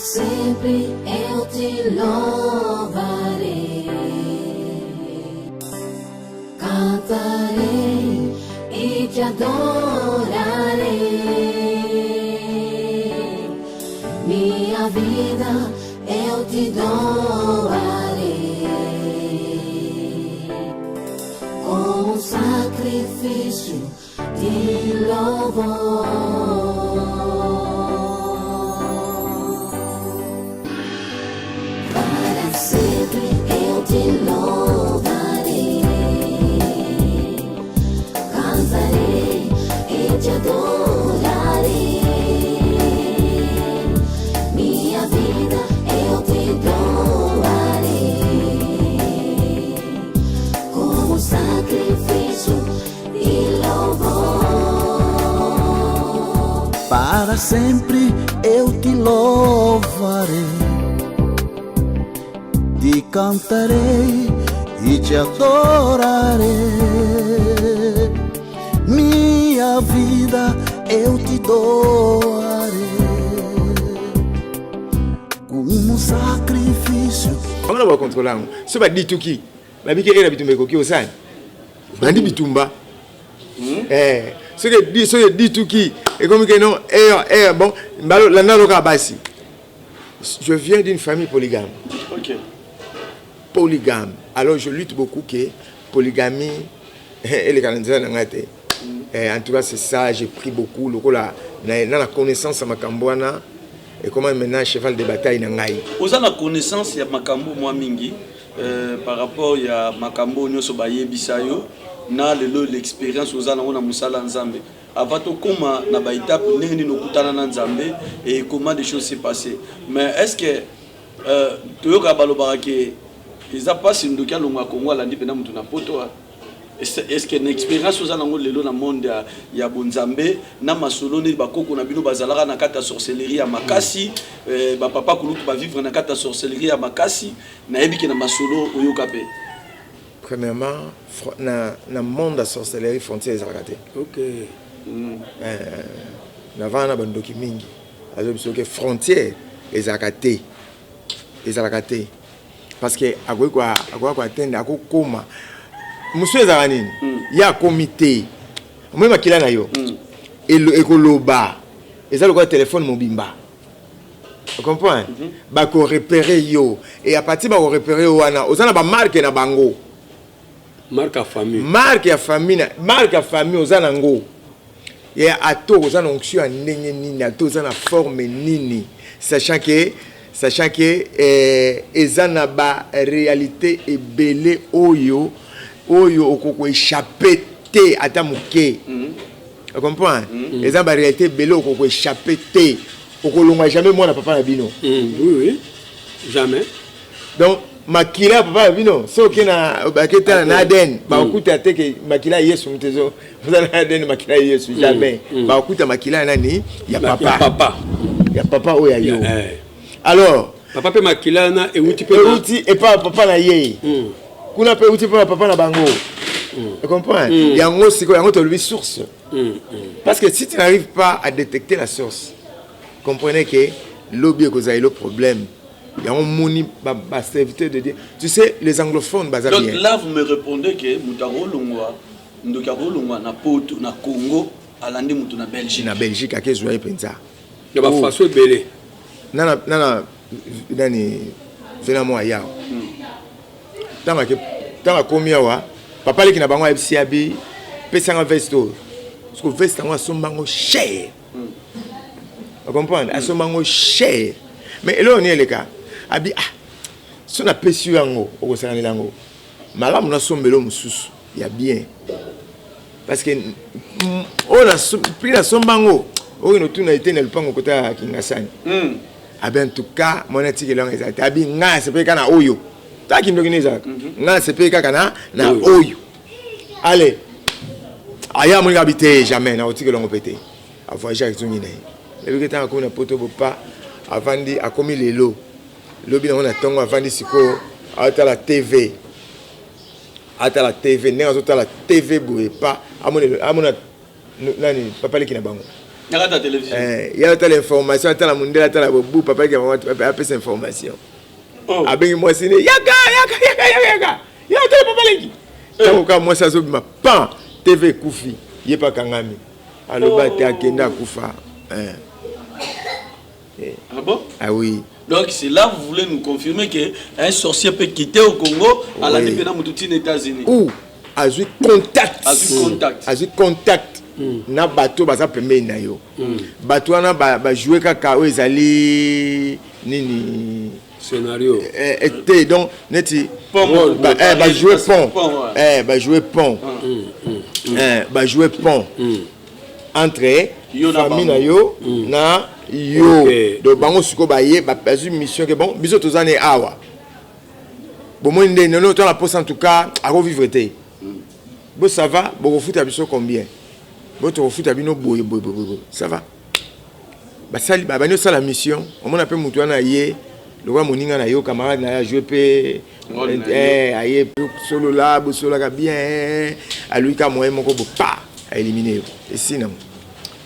sempre eu te louvarei, cantarei e te adorarei. Minha vida eu te doarei como sacrifício de louvor. Sempre eu te louvarei, cantarei e te adorarei. Minha vida eu te doarei como sacrifício de louvor. Para sempre eu te louvarei, te cantarei e te adorarei. Minha vida eu te doarei como sacrifício. Comment on va contrôler? Ce va dire tout qui? La vie qui est la bitumba qui au sein. On dit bitumba. Ce que dit tout qui? Et comme que non, bon, la naloka basi. Je viens d'une famille polygame. Ok. Polygame. Alors je lutte beaucoup que polygamie et les Canadiens n'ont été. En tout cas, c'est ça, j'ai pris beaucoup. Dans la connaissance à Makambouana et comment maintenant cheval de bataille n'angai. Vous avez la connaissance de Makambo moi mingi par rapport à Makambo nyoso baye bisayo na l'expérience aux ana na musala nzambe. Avant tout comment na ba étape nini nokutana na nzambe et comment des choses s'est passées. Mais est-ce que toyoka balobara ke ils a pas sindukia longa Congo la ndipena mutu na poto? Est-ce que une expérience aux alentours de le monde ya bonzambe na masolo ni bakoko na bino bazalaka na kata sorcellerie ya makasi ba papa kulutu ba vivre na kata sorcellerie ya makasi na yebiki na masolo oyoka pe? Premièrement, na monde de sorcellerie frontière ezalaka. OK. Na vana bandoki mingi. Alors biso que frontière ezalaka. Parce que agwa atteindre akokoma monsieur ezalaka ya comité moi makila na yo ekoloba ezalo kwa téléphone mobimba. Tu comprends? Ba ko repérer yo et à partir ba ko repérer wana ozana ba marque na bango. Marque à famille ozana ngo. Ya ato ozana onction ndenge nini ato ozana forme nini sachant que ezana ba réalité ebele oyo okoko échapper te ata muke. Tu comprends? Ezana ba réalité ebele okoko échapper te okolonga jamais moi na papa na bino. Oui, jamais. Donc makila papa na bino soki na baketa na Aden ba okuta te ke makila Yesu mtezo vous na Aden makila Yesu jamais ba okuta makila nani ya papa oya yo. Alors papa pe makila na euti et pas papa na ye kuna pe euti pa papa na bango. Tu comprends? Yango siko yango to lui source. Parce que si tu n'arrives pas à détecter la source, comprenez que l'objet que vous avez le problème. Il y a un moni bas serviteur de Dieu. Tu sais, les anglophones basent bien. Donc là, vous me répondez que Moutaro Longwa, na Poto, na Congo, alandi mutu na Belgique. Na Belgique, à quel jour il pensa? Il y a façon belé. Nana, venez moi ya. Tant que combien wa? Papa qui n'a pas moi FCAB, pesa un vesto. Parce que veste moi son mango cher. Vous comprenez? Son mango cher. Mais là on est les cas. Abi si on a pésu yango, au Sénégal yango. Malamu na sombelo mususu, il y a bien. Parce que on a pris la sombango. On a tout été dans le pango côté Kingasani. En tout cas, mon éthique est longue exact. Abi nga c'est pas kana oyo. Ta ki mdoki neza. Nga c'est pas kana na oyo. Allez. Aya mon habité jamais na éthique longue pété. A voyager avec tout ni. Le que ta ko na poto pas avant dit a commis les lots. Lobi na on a tongo avant dit siko à la TV. À la TV, n'est pas la TV boué pas à mon nani papa qui na bango. Nakata télévision. Il y a telle information, telle mondela, telle boubou, papa qui a appelé cette information. Avec moi, c'est Yaga. Il y a telle papa qui. Quand moi, ça se dit, pan, TV Koufi, il n'y a pas Kangami. Alors, tu as Kenda Koufa. Ah bon? Ah oui. Donc c'est là vous voulez nous confirmer qu'un sorcier peut quitter au Congo à la dépendance aux États-Unis. Ou a eu contact. A eu contact. Na bateau baza pembe na yo. Bateau na ba jouer kaka o ezali nini scénario. Était donc neti ba jouer pont. Ba jouer pont. Ba jouer pont. Entre famille na yo na yo donc bango siko baye ba une mission que bon biso tozane awa bon moi ndé non to la poste en tout cas à revivre té bon ça va bon refuta biso combien bon to refuta bino boye ça va ba sali ba bano ça la mission on mona pe mutu na ye le roi moninga na yo camarade na jouer pe aye solo là bo solo ka bien à lui ka moyen moko bo pa à éliminer et sinon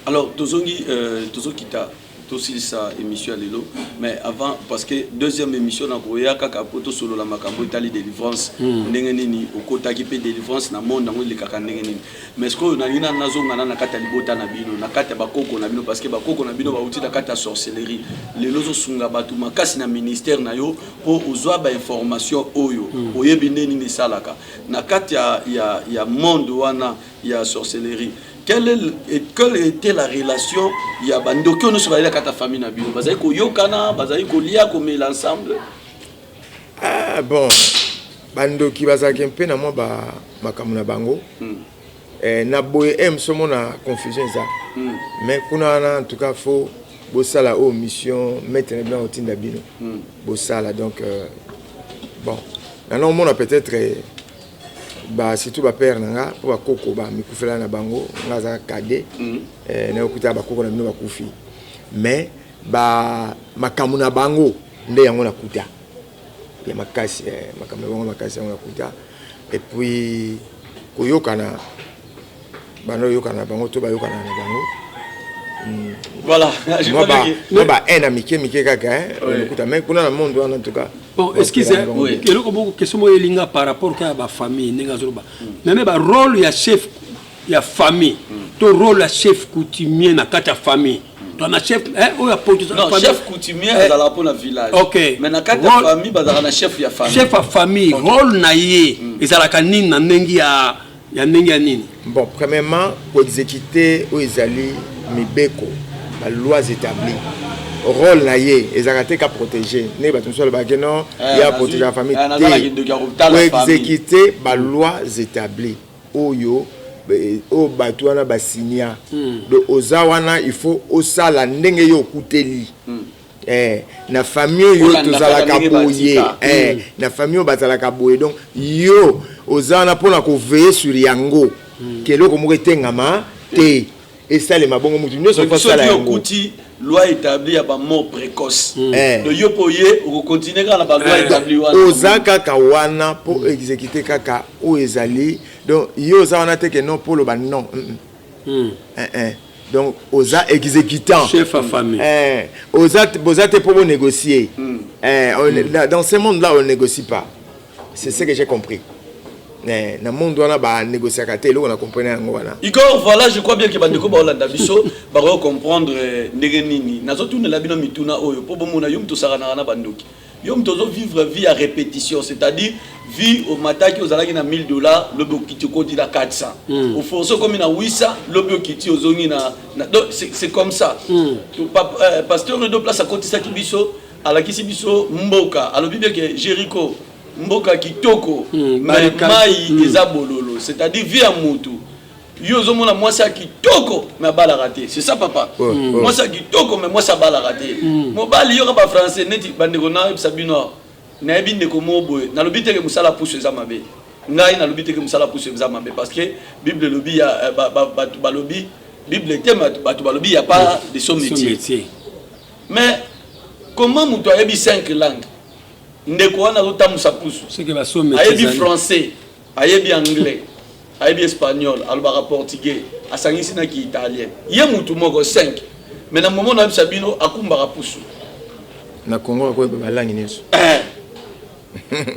alors tozongi tozokita aussi ça émission à l'élo mais avant parce que deuxième émission na koya kaka poto solo la makambo itali délivrance ndenge nini okotaki pe délivrance na monde ngo le kaka ndenge nini mais ce que na ina nazonga na kata libota na bino na kata bakoko na bino parce que bakoko na bino ba uti na kata sorcellerie lelo zo sunga batu makasi na ministère na yo po ozwa ba information oyo oyebi nini ni salaka na kata ya monde wana ya sorcellerie. Quelle était la relation? Il y a bandoki on se va aller à ta famille na bio. Bazai ko yokana, bazai ko lia ko met l'ensemble. Ah bon. Bandoki bazaki un peu na moi ba makamuna bango. Na boye somo na confusion ça. Mais kuna en tout cas faut bosala o mission mettre bien au tinda bino. Bosala donc bon. Maintenant on a peut-être ba surtout ba père nanga po ba koko ba mikufela na bango ngaza kade na okuta ba koko na bino ba kufi mais ba makamu na bango nde yango na kuta ya makasi makamu na bango makasi yango na kuta et puis koyokana bano yokana bango to ba yokana na bango voilà je vois que ba en amike kaka kuta mais kuna na monde en tout cas. Bon, excusez, quel est question moyelinga par rapport à la famille, n'engazoroba. Mais ba rôle ya chef, ya famille. Ton rôle ya chef coutumier na kata famille. Ton chef, ou ya porte. Non, chef coutumier dans la pour village. Ok. Mais na kata famille, ba na chef ya famille. Chef à famille, rôle na ye, ezala kanini na nengi ya nengi ya nini. Bon, premièrement, pour exécuter ou ezali mibeko, ba lois établies. Rôle naïe, ils arrêtent qu'à protéger. Ne pas tout seul, non. Il y a protéger la famille. Pour exécuter les lois établies. Oyo, au batouana basinia. De ozawana, il faut osa la ndenge yo kuteli. Na famille yo tozala kaboye. Na famille yo bazala kaboye. Donc yo ozawana pour na ko veiller sur yango. Kelo ko murete ngama te. Et ça les mabongo mutu. Nous sommes ça la yango. Loi établie à la mort précoce. De yopoye, on continue à la loi établie. Ozaka kawana pour exécuter kaka ou ezali. Donc yo zawana te que non pour le ban non. Donc oza exécutant. Chef à famille. Oza bozate pour négocier. Dans ce monde là on ne négocie pas. C'est ce que j'ai compris. Na monde wana ba négocier kate lo na comprendre yango wana. Igor voilà je crois bien que bandeko ba olanda biso ba comprendre ndenge nini nazo tuna la bino mituna oyo po bomona yum to sarana na bandoki yum tozo vivre vie à répétition c'est-à-dire vie au mataki aux alaki na $1000 le bokiti ko di na 400 au forso comme na 800 le bokiti ozongi na donc c'est comme ça pasteur de place à côté ça ki biso ala kisi biso mboka alobi bien que Jéricho mboka kitoko mai eza bololo c'est-à-dire vie à mutu yo zomona moi ça kitoko mais bala raté c'est ça papa moi ça kitoko mais moi ça bala raté mobali yo ba français neti bandeko na sabino na binde ko moboy na lobi te ke musala pousse za mabe ngai na lobi te ke musala pousse za mabe parce que bible lobi ya ba lobi bible te batu ba lobi ya pas de son métier mais comment mutu a yebi 5 langues ndeko wana rotamusa pusu c'est que va sommer ayebi français ayebi anglais ayebi espagnol alobaka portugais asangisi na ki italien ye mutu moko 5 mais na moment na Sabino akumbaka pusu na Congo ko ba langi neso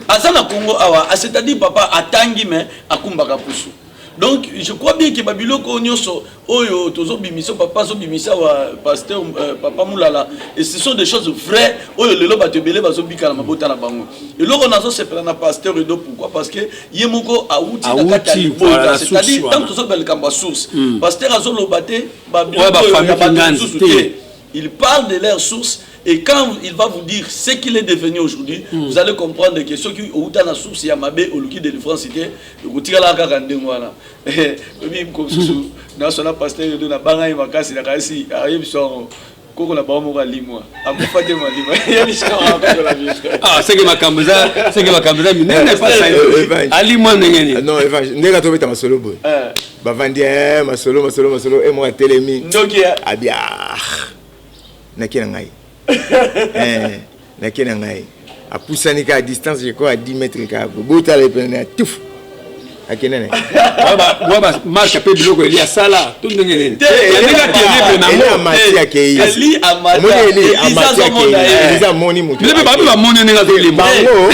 asa na Congo awa c'est-à-dire papa atangi mais akumbaka pusu. Donc je crois bien que Babiloko Nyonso oyo tozo bimisa papa zo bimisa wa pasteur papa Moulala et ce sont des choses vraies oyo lelo batebele bazo bika na mabota na bango. Et loko nazo sepela na pasteur Edo pourquoi parce que yemoko auti na kati ya c'est-à-dire tant tozo bel kamba source pasteur azo lobate Babiloko il parle de leur source et quand il va vous dire ce qu'il est devenu aujourd'hui, vous allez comprendre que ceux qui ont la source Yamabé au lieu de France c'était le tira la garande voilà. Et même comme ça national pasteur de na banga makasi na kasi arrive sur koko na ba mo ali moi amufate mo ali moi ah c'est que makambuza n'est pas ça ali moi ngeni non ndeka to beta masolo boy ba vandi masolo et moi telemi ndokia abia nakina ngai nakina ngai apusani ka distance je crois à 10 mètres ka bota le pena tuf akina ne baba marche pe biloko eli asala to ndengene ndeka terrible na mo amati akei eli amati akei za moni mutu bile ba moni nenga to limba bango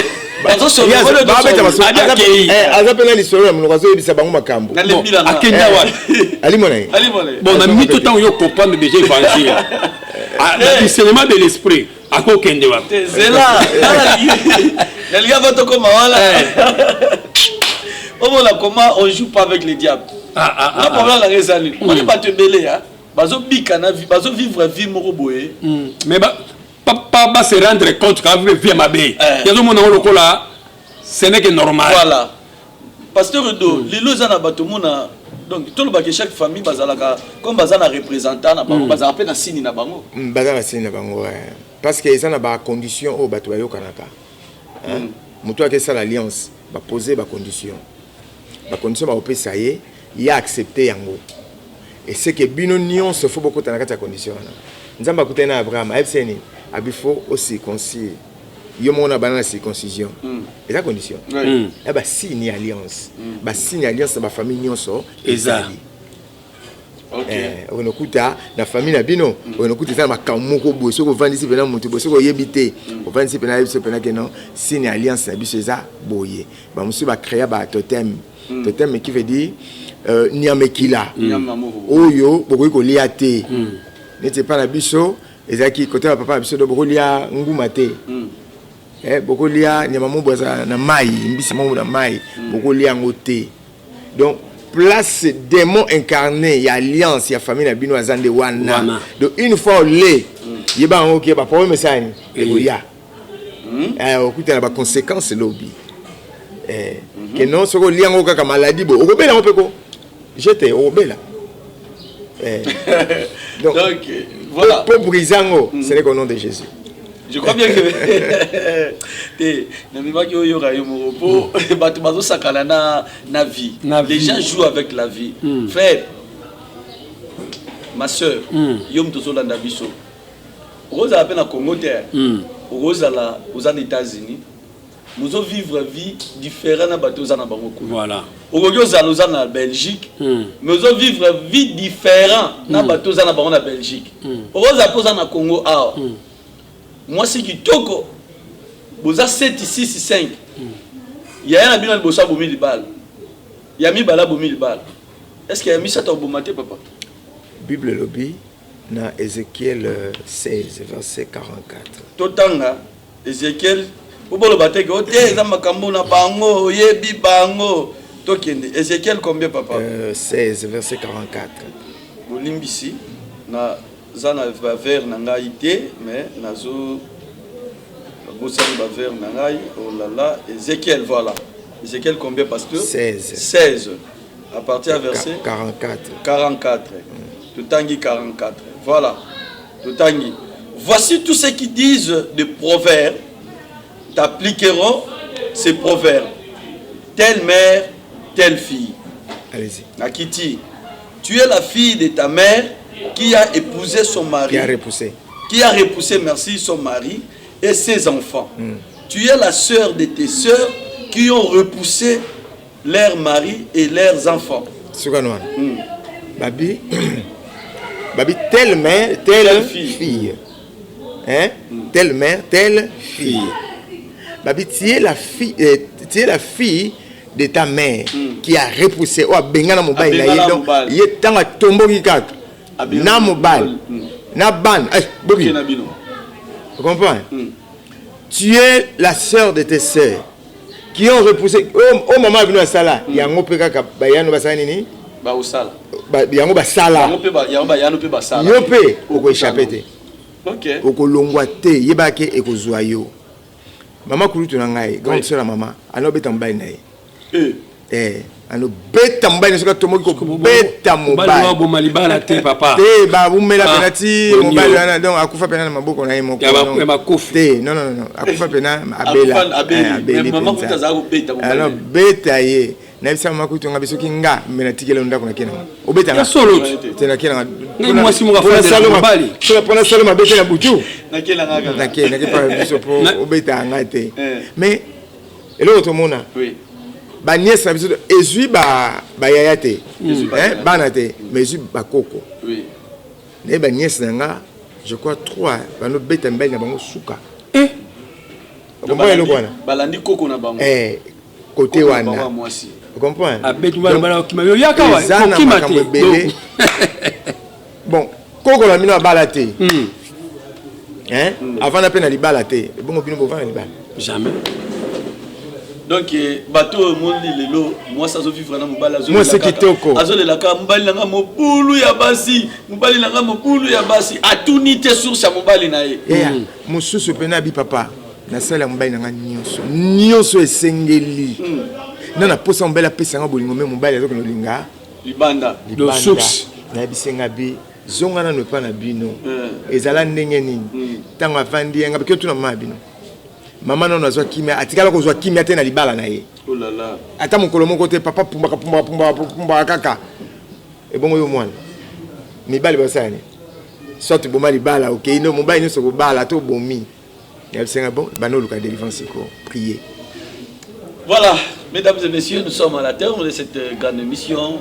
azapena lisolo mnoko azoyebisa bango makambo akenda wa alimona bon na mito tango yo comprendre déjà évangile le cinéma de l'esprit à quoi kende wa c'est là les gars vont comme voilà comment on joue pas avec les diables la problème la raison on est pas te belé hein bazo bika na vie bazo vivre vie moko boye mais pas se rendre compte quand vous vivez ma bé yazo mona lokola ce n'est que normal voilà pasteur Edo lelo za na bato mona donc tout le bac chaque famille bazalaka comme bazana représentant na bango bazala pe na signe na bango bazana signe na bango parce que ça na ba condition au bato bayo kanaka mutu akesa l'alliance ba poser ba condition ba opesa ye ya accepter yango et c'est que bino nion se faut beaucoup tanaka ta condition na nzamba kutena Abraham abseni abifo aussi circoncis yo mona banana circoncision et la condition et ba signe alliance ba signe alliance ba famille nyonso ezali on okuta na famille na bino on okuta ça makamoko bo soko vandisi pena mutu bo soko yebite o vandisi pena yebise pena que non signe alliance na biso eza boye ba musu ba créer ba totem totem qui veut dire niamekila oyo bokoyi kolia te n'était pas na biso ezaki côté ya papa biso do bokolia nguma te bokolia nyama mo boza na mai mbisi mo na mai bokolia ngote donc place démon incarné y alliance y famille na bino azande wana donc une fois le yeba ngoki ba problème ça ni ekoya okuta na ba conséquences lobby que non soko liango kaka maladie bo okobela opeko j'étais okobela donc voilà pour brisango c'est le nom de Jésus. Je crois bien que na vie. Les gens jouent avec la vie. Frère, ma soeur, yom tozolanda biso. Rosa à peine à Congo terre. Rosa là aux États-Unis. Nous allons vivre vie différente na bateau na bango. Voilà. Ogoyoza na Belgique. Nous allons vivre vie différente na bateau na bango na Belgique. Rosa posa na Congo ah. Moi c'est qui toko boza 7 6 5 ya na bino bosa bomi libal ya mi bala bomi libal est-ce qu'il y a mis ça au bomate papa Bible lobby na Ézéchiel 16 verset 44 totanga Ézéchiel bobolo bateke ote za makambo na bango yebi bango tokende Ézéchiel combien papa 16 verset 44 bolimbisi na zana vers na ngai te mais nazo bosani ba vers na ngai oh là là Ézéchiel voilà Ézéchiel combien pasteur 16 à partir du verset 44 Tutangi 44 voilà Tutangi voici tous ceux qui disent des proverbes t'appliqueront ces proverbes telle mère telle fille allez-y Nakiti tu es la fille de ta mère qui a épousé son mari, qui a repoussé merci, son mari et ses enfants. Tu es la sœur de tes sœurs qui ont repoussé leurs maris et leurs enfants. babi babi telle mère telle fille hein telle mère telle fille babi tu es la fille de ta mère qui a repoussé ou a bengana mobile na ye donc ye tanga tomboki kaka na mobile na ban bobi tu comprends tu es la sœur de tes sœurs qui ont repoussé au moment venu à sala yango pe kaka bayano basala nini ba usala yango basala yango pe basala yo pe oko échapper te OK oko longwa te yebake ekozwa yo mama kulutu na ngai grande sœur la mama ano beta mobile na ye ano beta mobile soka tomoki ko beta mobile bo malibala te papa te ba bumela penati mobile wana donc akufa pena na maboko na ye moko ya makofi te non akufa pena abela abeli mama kutaza ko beta mobile alors beta ye na bisa mama kutu ngabe soki nga mena tikele ndako na kena obeta ya solo te na kena ngai mwasi mo ka fanda mobile so pona salo mabete na butu na kela ngaka na kena ke pa biso po obeta ngate mais eloko to mona oui ba nièce na biso ezui ba yaya te hein bana te mais ezui ba koko oui ne ba nièce na nga je crois 3 bano beta mbele na bango suka comprends bwana balandi koko na bango côté wana tu comprends abetu bana okima yo yaka wa okima te bon koko la mino bala te hein avant na pena libala te bongo bino bo vana libala jamais. Donc bateau mondi lelo moi ça zo vivre na mobala zo moi c'est kitoko azole la ka mbali nga mobulu ya basi mobali nga mobulu ya basi atunite sur sa mobali na ye mususu pena bi papa na sala mobali nga nyonso esengeli na posa mbela pesa nga bolingo me mobali azoko lolinga libanda do source na bisenga bi zonga na no pa na bino ezala ndenge nini tango avandi nga bikyo tuna mabino maman non azwa kimia atikala ko zwa kimia te na libala na ye oh là là ata mokolo moko te papa pumba kaka e bongo yo mwana mibali basani soit boma libala OK no mobali no so bala to bomi ya senga bon bano luka délivrance ko prier. Voilà, mesdames et messieurs, nous sommes à la terme de cette grande émission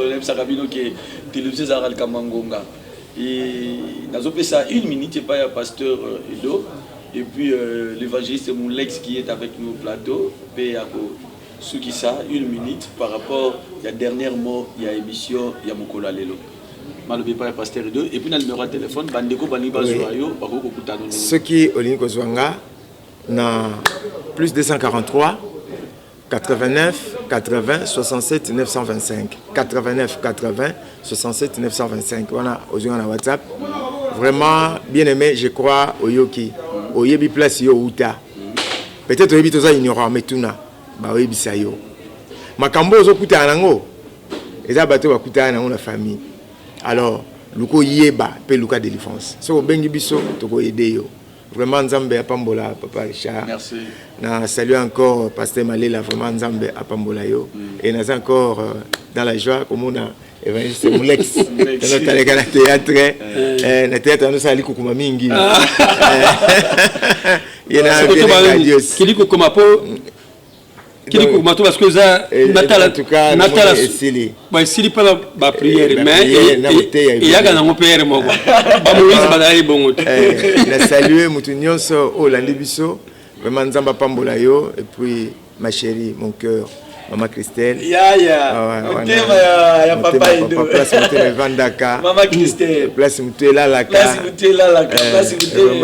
l'Emsakabino qui est télévisé Zaral Kamangonga et nous avons fait ça 1 minute et pas le pasteur Edo. Et puis l'évangéliste Moulex qui est avec nous au plateau, ce qui ça, 1 minute par rapport à la dernière mot, il y a émission, il y a Mokola Lelo. Malobé pas pasteur 2 et puis dans le numéro de téléphone, Bandeko Baniba Zoayo, Bako Kutano. Ce qui est Olinko Zwanga, na plus 243 89 80 67 925 89 80 67 925. Voilà, aujourd'hui on a WhatsApp. Vraiment bien aimé, je crois au Yoki. Au yebi place yo uta peut-être yebi toza ignorant mais tuna ba yebi sa yo makambo zo kuta nango eza bato ba kuta nango na famille alors luko yeba pe luka délivrance so bengi biso to ko aider yo vraiment nzambe apambola papa Richard merci na saluer encore pasteur Malela vraiment nzambe apambola yo et na encore dans la joie comme on a évangéliste Moulex dans le théâtre na théâtre nous sali kokuma mingi yena kiliko koma po kiliko mato parce que ça natala esili ba esili pa ba prière mais et yaga na ngopere moko ba Moïse badali bongo na saluer mutu nyonso o landi biso vraiment nzamba pambola yo et puis ma chérie mon cœur Maman Christelle. Ya. Ya papa Edo. Place Moutela Vandaka. Maman Christelle. Place Moutela Laka. Place Moutela Laka. Place Moutela.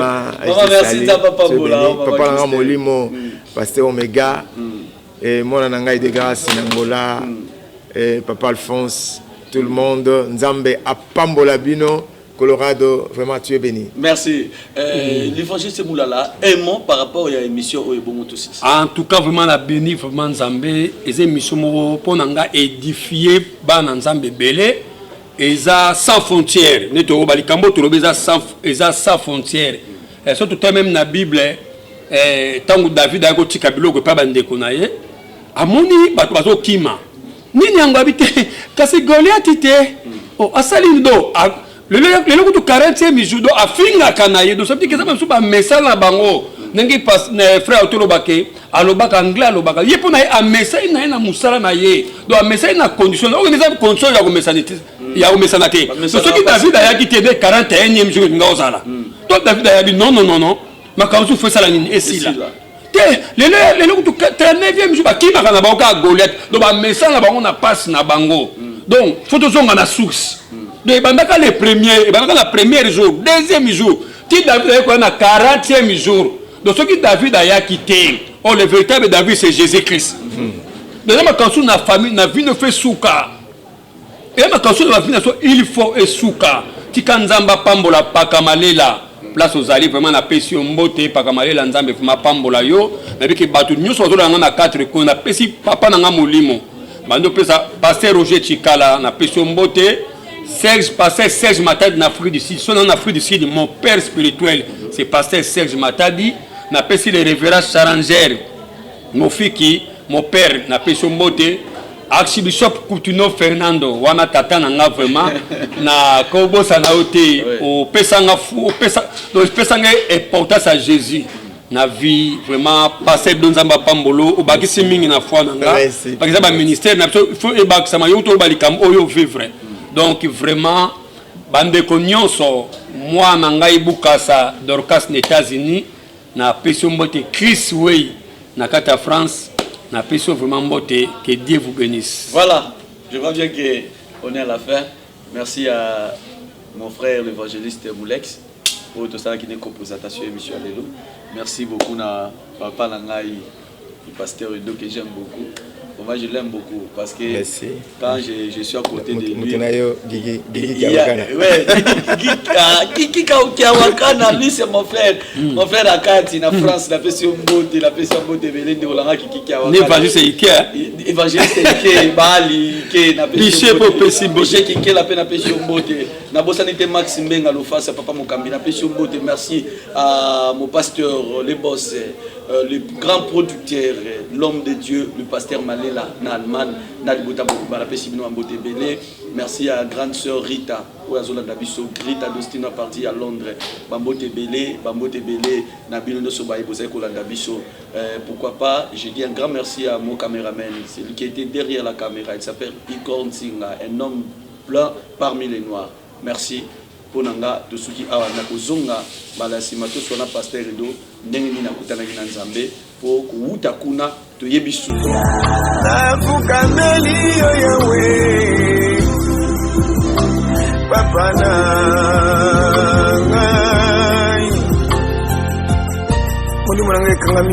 Maman merci ta papa Bola. Papa Langa Molimo. Pasteur Omega. Et mon Nangai de grâce Nangola. Et papa Alphonse. Tout le monde. Nzambe Apambola Bino. Colorado, vraiment tu es béni. Merci. L'évangéliste Moulala, un mot par rapport à l'émission Oyebomoto 6. En tout cas, vraiment la béni, vraiment Nzambé, et émission pour nanga édifier ban Nzambé belé, et ça sans frontières. Ne te robali kambo to robeza sans frontières. Et surtout toi même na Bible, tangu David a goti kabilo ko pa bande konaye, amoni bato kima. Nini yango habite kasi Goliath te. Oh asali ndo le coup de 40e judo a finga kanaye do sabti keza même suba mesala bango nengi pas frère autolobake alobaka anglais alobaka yepo na a message na musala na ye do a message na condition organiser condition ya ko mesanité ya omesana te so soki David ayaki te de 41e jour nga ozala to David ayabi non makambo fait ça la nini esila te lelo kutu 39e jour bakimaka na bango ka Goliath donc ba message na bango na passe na bango donc faut tozonga na source de bandaka les premiers bandaka la première jour deuxième jour ti David ayako na 40e jour donc soki David ayaki te oh le véritable David c'est Jésus-Christ déjà ma canson na famille na vie ne fait souka et ma canson na vie il faut esouka ti kanzamba pambola pakamalela place aux alliés vraiment na pesi mbote pakamalela nzambe fuma pambola yo na biki batu nyuso ozola na 4 ko na pesi papa na nga molimo bando pesa pasteur Roger Chikala na pesi mbote Serge pasteur Serge Matadi na Afrique du Sud son en Afrique du Sud mon père spirituel c'est pasteur Serge Matadi na pesi le révérend Charanger mon fils mon père na pesi mbote Archbishop Coutinho Fernando wana tata nanga vraiment na kobosa na ote o pesanga fu o pesa donc pesanga importance à Jésus na vie vraiment passer donzamba pambolo o bakisi mingi na foi nanga par exemple ministère na faut e bakisa ma yoto balikam oyo vivre donc vraiment bande konyonso moi nanga ibukasa Dorcas aux États-Unis na peso mbote Chris Way na kata France. Vraiment que Dieu vous bénisse. Voilà, je vois bien qu'on est à la fin. Merci à mon frère l'évangéliste Moulex pour tout ça qui est compositeur sur l'émission Alléluia. Merci beaucoup à papa Nangaï, le pasteur Edo que j'aime beaucoup. Moi je l'aime beaucoup parce que quand je suis à côté de lui, lui c'est mon frère Akati en France, la passion beauté, Belé de Olanga Kiki Kawakana. L'évangéliste Ike, évangéliste Ike, Bali, Ike, na Biché pour Pessi Biché Ike la peine na passion beauté. Na bosanité Max Mbenga lo face à papa Mokambi, na passion beauté. Merci à mon pasteur, les boss, le grand producteur, l'homme de Dieu, le pasteur Malé. Merci à grande sœur Rita, Rita Dostina partie à Londres. Bambote Belé, Nabino Sobaï, pourquoi pas, je dis un grand merci à mon caméraman, c'est lui qui était derrière la caméra, il s'appelle Ikorn Singa, un homme blanc parmi les noirs. Merci. Ponanga de Suki Awana Kozonga, Balasimato Sona Pasteur Edo, Nengi Nakutana Nzambe, pour Kuutakuna, to Yebisu. Nakukameli Yawe, Papa na ngai.